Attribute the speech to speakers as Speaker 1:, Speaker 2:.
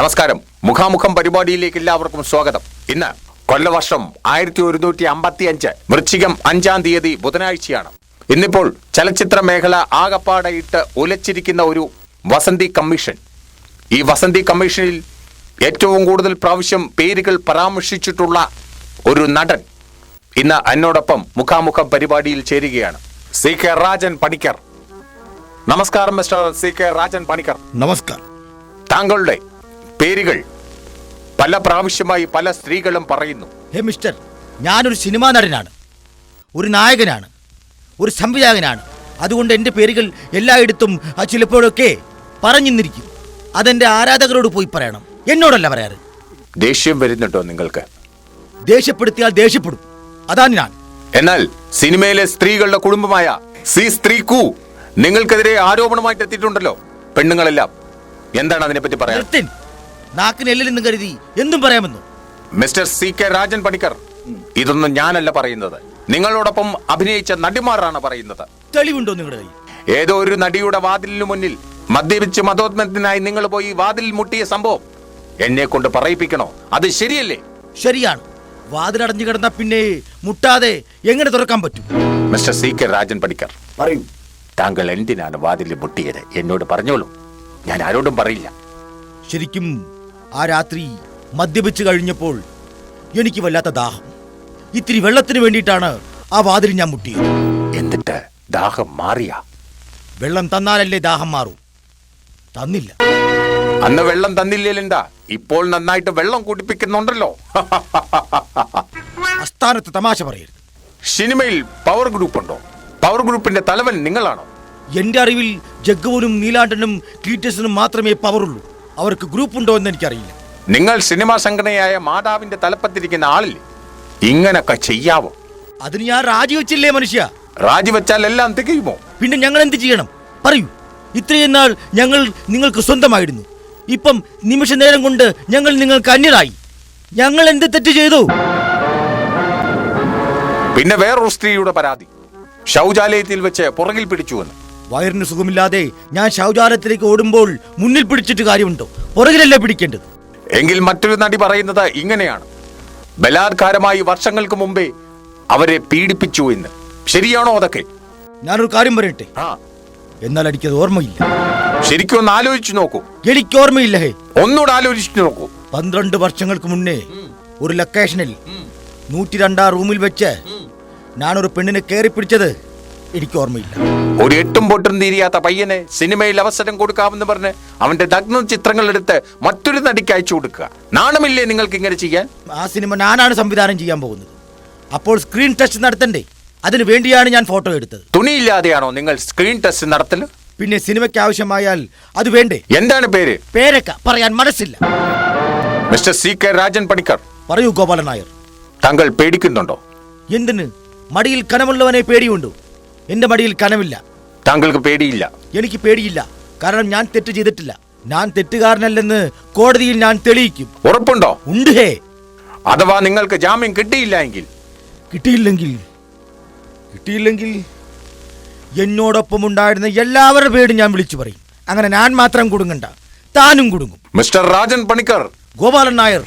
Speaker 1: നമസ്കാരം. മുഖാമുഖം പരിപാടിയിലേക്ക് എല്ലാവർക്കും സ്വാഗതം. ഇന്ന് കൊല്ലവർഷം 1155 വൃശ്ചികം 5-ാം തീയതി ബുധനാഴ്ചയാണ്. ഇന്നിപ്പോൾ ചലച്ചിത്ര മേഖല ആകപ്പാടയിട്ട് ഉലച്ചിരിക്കുന്ന ഒരു വസന്തി കമ്മീഷൻ. ഈ വസന്തി കമ്മീഷനിൽ ഏറ്റവും കൂടുതൽ പ്രാവശ്യം പേരുകൾ പരാമർശിച്ചിട്ടുള്ള ഒരു നടൻ ഇന്ന് എന്നോടൊപ്പം മുഖാമുഖം പരിപാടിയിൽ ചേരുകയാണ്. C K Rajan Panicker. നമസ്കാരം mister C K Rajan Panicker.
Speaker 2: നമസ്കാരം.
Speaker 1: താങ്കളുടെ പേരുകൾ പല പ്രാവശ്യമായി പല സ്ത്രീകളും പറയുന്നു.
Speaker 2: ഹേ മിസ്റ്റർ, ഞാനൊരു സിനിമാ നടനാണ്, ഒരു നായകനാണ്, ഒരു സംവിധായകനാണ്. അതുകൊണ്ട് എൻ്റെ പേരുകൾ എല്ലായിടത്തും ചിലപ്പോഴൊക്കെ പറഞ്ഞിരിക്കും. അതെൻ്റെ ആരാധകരോട് പോയി പറയണം, എന്നോടല്ല പറയാറ്.
Speaker 1: ദേഷ്യം വരുന്നുണ്ടോ നിങ്ങൾക്ക്?
Speaker 2: ദേഷ്യപ്പെടുത്തിയാൽ ദേഷ്യപ്പെടും, അതാണ് ഞാൻ.
Speaker 1: എന്നാൽ സിനിമയിലെ സ്ത്രീകളുടെ കുടുംബമായ സി സ്ത്രീക്കു നിങ്ങൾക്കെതിരെ ആരോപണമായിട്ട് എത്തിയിട്ടുണ്ടല്ലോ, പെണ്ണുങ്ങളെല്ലാം. എന്താണ് അതിനെപ്പറ്റി പറയാൻ?
Speaker 2: നാക്കിന് എല്ലിൽ കരുതി എന്തും പറയാമെന്നു.
Speaker 1: Mister C K Rajan Panicker, ഇതൊന്നും ഞാനല്ല പറയുന്നത്, നിങ്ങളോടൊപ്പം അഭിനയിച്ച നടിമാരാണ് പറയുന്നത്.
Speaker 2: തെളിവുണ്ടോ നിങ്ങളുടെ കയ്യിൽ?
Speaker 1: ഏതോ ഒരു നടിയുടെ വാതിലിനു മുന്നിൽ മദ്യപിച്ച് മതോന്മത്തിനായി നിങ്ങൾ പോയി വാതിൽ മുട്ടിയ സംഭവം എന്നെ കൊണ്ട് പറയിപ്പിക്കണോ? അത് ശരിയല്ലേ?
Speaker 2: ശരിയാണ്. വാതിലടഞ്ഞു കിടന്ന പിന്നെ മുട്ടാതെ എങ്ങനെ തുറക്കാൻ പറ്റും?
Speaker 1: Mister C K Rajan Panicker, പറയൂ, താങ്കൾ എന്തിനാണ് വാതിൽ മുട്ടിയത്? എന്നോട് പറഞ്ഞോളൂ, ഞാൻ ആരോടും പറയില്ല.
Speaker 2: ശരിക്കും ആ രാത്രി മദ്യപിച്ച് കഴിഞ്ഞപ്പോൾ എനിക്ക് വല്ലാത്ത ദാഹം. ഇത്തിരി വെള്ളത്തിന് വേണ്ടിയിട്ടാണ് ആ വാതിൽ ഞാൻ മുട്ടിയത്.
Speaker 1: എന്നിട്ട് ദാഹം മാറിയ?
Speaker 2: വെള്ളം തന്നാലല്ലേ ദാഹം മാറൂ. തന്നില്ല.
Speaker 1: അന്ന് വെള്ളം തന്നില്ലേലെന്താ? ഇപ്പോൾ നന്നായിട്ട് വെള്ളം കുടിപ്പിക്കുന്നുണ്ടല്ലോ.
Speaker 2: അസ്ഥാനത്ത് തമാശ പറയരുത്.
Speaker 1: സിനിമയിൽ പവർ ഗ്രൂപ്പ് ഉണ്ടോ? പവർ ഗ്രൂപ്പിന്റെ തലവൻ നിങ്ങളാണോ?
Speaker 2: എന്റെ അറിവിൽ ജഗ്ഗുവിനും നീലാണ്ടനും ക്ലീറ്റസിനും മാത്രമേ പവറുള്ളൂ. അവർക്ക് ഗ്രൂപ്പ് ഉണ്ടോ എന്ന് എനിക്കറിയില്ല.
Speaker 1: നിങ്ങൾ സിനിമാ സംഘടനയായ മാതാവിന്റെ തലപ്പത്തിരിക്കുന്ന ആളില്ലേ, ഇങ്ങനൊക്കെ ചെയ്യാവോ?
Speaker 2: അതിന് ഞാൻ രാജിവെച്ചില്ലേ മനുഷ്യ?
Speaker 1: രാജിവെച്ചാൽ എല്ലാം തികയുമോ?
Speaker 2: പിന്നെ ഞങ്ങൾ എന്ത് ചെയ്യണം പറയൂ? ഇത്രയും നാൾ ഞങ്ങൾ നിങ്ങൾക്ക് സ്വന്തമായിരുന്നു. ഇപ്പം നിമിഷ നേരം കൊണ്ട് ഞങ്ങൾ നിങ്ങൾക്ക് അന്യരായി. ഞങ്ങൾ എന്ത് തെറ്റ് ചെയ്തു?
Speaker 1: പിന്നെ വേറൊരു സ്ത്രീയുടെ പരാതി, ശൗചാലയത്തിൽ വെച്ച് പുറകിൽ പിടിച്ചുവെന്ന്.
Speaker 2: വയറിന് സുഖമില്ലാതെ ഞാൻ ശൗചാലയത്തിലേക്ക് ഓടുമ്പോൾ മുന്നിൽ പിടിച്ചിട്ട് കാര്യമുണ്ടോ? പുറകിലല്ലേ പിടിക്കേണ്ടത്?
Speaker 1: എങ്കിൽ മറ്റൊരു നടി പറയുന്നത് ഇങ്ങനെയാണ്, ബലാത്കാരമായി വർഷങ്ങൾക്ക് മുമ്പേ അവരെ പീഡിപ്പിച്ചു എന്ന്. ശരിയാണോ അതൊക്കെ?
Speaker 2: ഞാനൊരു കാര്യം പറയട്ടെ, എന്നാൽ എനിക്കത് ഓർമ്മയില്ല.
Speaker 1: ശരിക്കും ഒന്ന് ആലോചിച്ചു നോക്കൂ.
Speaker 2: എനിക്ക് ഓർമ്മയില്ല. ഹേ,
Speaker 1: ഒന്നുകൂടെ ആലോചിച്ചു നോക്കൂ.
Speaker 2: 12 വർഷങ്ങൾക്ക് മുന്നേ ഒരു ലൊക്കേഷനിൽ 102 റൂമിൽ വെച്ച് ഞാനൊരു പെണ്ണിനെ കയറി പിടിച്ചത് എനിക്ക് ഓർമ്മയില്ല.
Speaker 1: ഒരു എട്ടും പൊട്ടും തീരിയാത്ത പയ്യനെ സിനിമയിൽ അവസരം കൊടുക്കാമെന്ന് പറഞ്ഞ് അവന്റെ നഗ്ന ചിത്രങ്ങൾ എടുത്ത് മറ്റൊരു നടിക്ക് അയച്ചു കൊടുക്കുക. നാണമില്ലേ നിങ്ങൾക്ക് ഇങ്ങനെ ചെയ്യാൻ?
Speaker 2: ആ സിനിമ ഞാനാണ് സംവിധാനം ചെയ്യാൻ പോകുന്നത്. അപ്പോൾ സ്ക്രീൻ ടെസ്റ്റ് നടത്തണ്ടേ? അതിനു വേണ്ടിയാണ് ഞാൻ ഫോട്ടോ എടുത്തത്.
Speaker 1: തുണിയില്ലാതെയാണോ നിങ്ങൾ സ്ക്രീൻ ടെസ്റ്റ് നടത്തല്?
Speaker 2: പിന്നെ സിനിമയ്ക്ക് ആവശ്യമായാൽ അത് വേണ്ടേ?
Speaker 1: എന്താണ് പേര്?
Speaker 2: പേരൊക്കെ പറയാൻ മനസ്സില്ല.
Speaker 1: Mister C K Rajan Panicker,
Speaker 2: പറയൂ ഗോപാലൻ നായർ.
Speaker 1: താങ്കൾ പേടിക്കുന്നുണ്ടോ?
Speaker 2: എന്തിന്? മടിയിൽ കനമുള്ളവനെ പേടിയുണ്ടോ? എന്റെ മടിയിൽ കനമില്ല.
Speaker 1: താങ്കൾക്ക് പേടിയില്ല?
Speaker 2: എനിക്ക് പേടിയില്ല. കാരണം ഞാൻ തെറ്റ് ചെയ്തിട്ടില്ല. ഞാൻ തെറ്റുകാരനല്ലെന്ന് കോടതിയിൽ ഞാൻ തെളിയിക്കും.
Speaker 1: ഉറപ്പുണ്ടോ?
Speaker 2: ഉണ്ട്. ഹേ,
Speaker 1: അഥവാ നിങ്ങൾക്ക് ജാമ്യം കിട്ടിയില്ല എങ്കിൽ?
Speaker 2: കിട്ടിയില്ലെങ്കിൽ എന്നോടൊപ്പം ഉണ്ടായിരുന്ന എല്ലാവരുടെ പേരും ഞാൻ വിളിച്ചു പറയും. അങ്ങനെ ഞാൻ മാത്രം കുടുങ്ങണ്ട, താനും കുടുങ്ങും.
Speaker 1: മിസ്റ്റർ രാജൻ പണിക്കർ.
Speaker 2: ഗോപാലൻ നായർ.